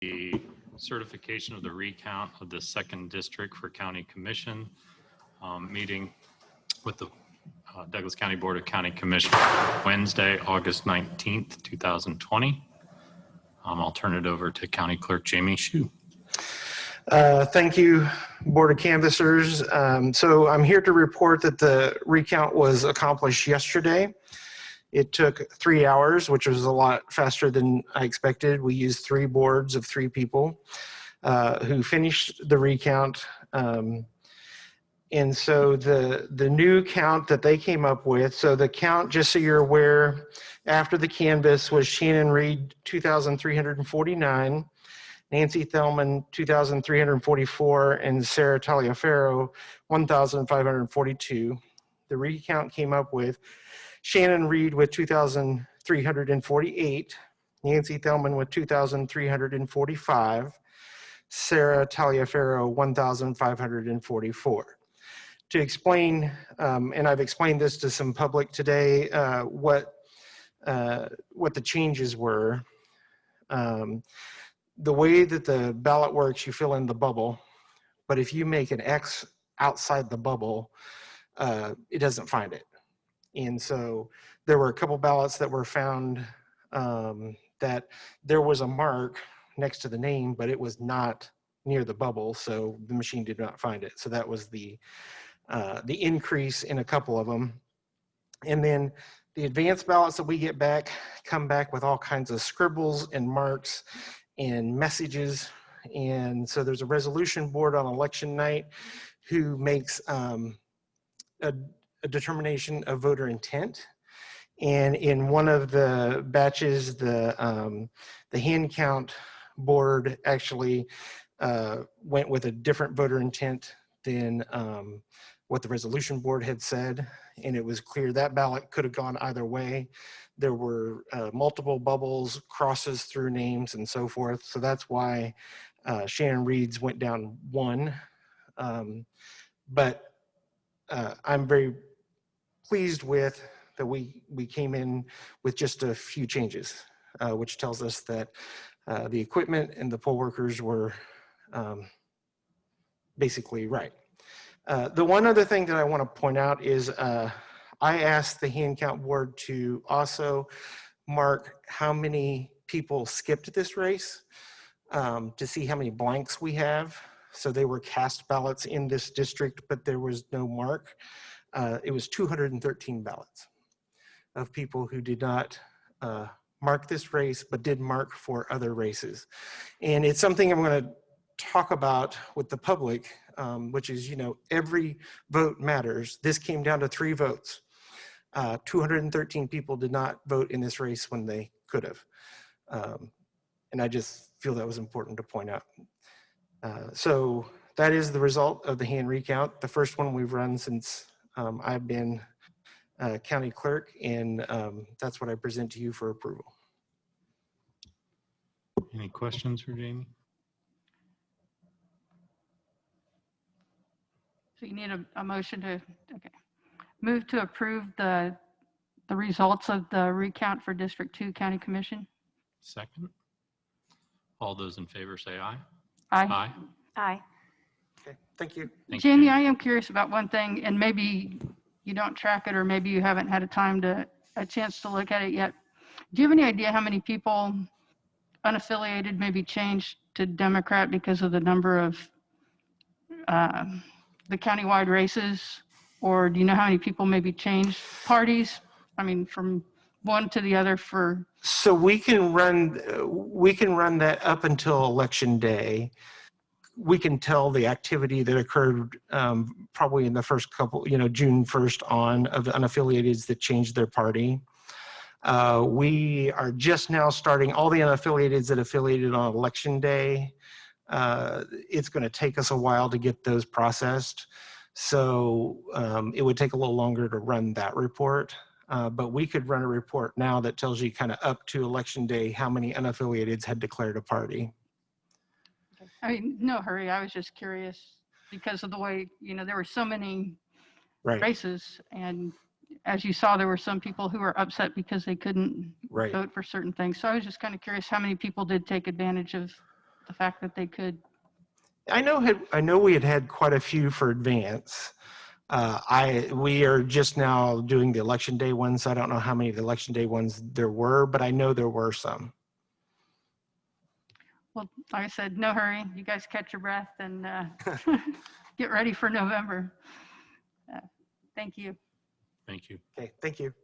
the certification of the recount of the 2nd District for County Commission meeting with the Douglas County Board of County Commissioners Wednesday, August 19th, 2020. I'll turn it over to County Clerk Jamie Hsu. Thank you, Board of Canvassers. So I'm here to report that the recount was accomplished yesterday. It took 3 hours, which was a lot faster than I expected. We used 3 boards of 3 people who finished the recount. And so the new count that they came up with, so the count, just so you're aware, after the canvass was Shannon Reid, 2,349, Nancy Thellman, 2,344, and Sara Taliaferro, 1,542. The recount came up with Shannon Reid with 2,348, Nancy Thellman with 2,345, Sara Taliaferro 1,544. To explain, and I've explained this to some public today, what the changes were. The way that the ballot works, you fill in the bubble, but if you make an X outside the bubble, it doesn't find it. And so there were a couple ballots that were found that there was a mark next to the name, but it was not near the bubble, so the machine did not find it. So that was the increase in a couple of them. And then the advanced ballots that we get back come back with all kinds of scribbles and marks and messages. And so there's a resolution board on election night who makes a determination of voter intent. And in one of the batches, the hand count board actually went with a different voter intent than what the resolution board had said. And it was clear that ballot could have gone either way. There were multiple bubbles, crosses through names, and so forth. So that's why Shannon Reid's went down 1. But I'm very pleased with that we came in with just a few changes, which tells us that the equipment and the poll workers were basically right. The one other thing that I want to point out is I asked the hand count board to also mark how many people skipped this race to see how many blanks we have. So they were cast ballots in this district, but there was no mark. It was 213 ballots of people who did not mark this race, but did mark for other races. And it's something I'm going to talk about with the public, which is, every vote matters. This came down to 3 votes. 213 people did not vote in this race when they could have. And I just feel that was important to point out. So that is the result of the hand recount, the first one we've run since I've been county clerk, and that's what I present to you for approval. Any questions for Jamie? So you need a motion to, okay. Move to approve the results of the recount for District 2 County Commission. Second. All those in favor say aye. Aye. Aye. Aye. Okay, thank you. Thank Jamie, you. I am curious about one thing, and maybe you don't track it, or maybe you haven't had a chance to look at it yet. Do you have any idea how many people unaffiliated maybe changed to Democrat because of the number of the countywide races? Or do you know how many people maybe changed parties? I mean, from one to the other for. So we can run that up until election day. We can tell the activity that occurred probably in the first couple, June 1st on, of the unaffiliateds that changed their party. We are just now starting all the unaffiliateds that affiliated on election day. It's going to take us a while to get those processed. So it would take a little longer to run that report, but we could run a report now that tells you kind of up to election day how many unaffiliateds had declared a party. I mean, no hurry. I was just curious because of the way, there were so many races, and as you saw, there were some people who were upset because they couldn't vote for certain things. So I was just kind of curious how many people did take advantage of the fact that they could. I know we had quite a few for advance. We are just now doing the election day ones. I don't know how many of the election day ones there were, but I know there were some. Well, like I said, no hurry. You guys catch your breath and get ready for November. Thank you. Thank you. Okay, thank you.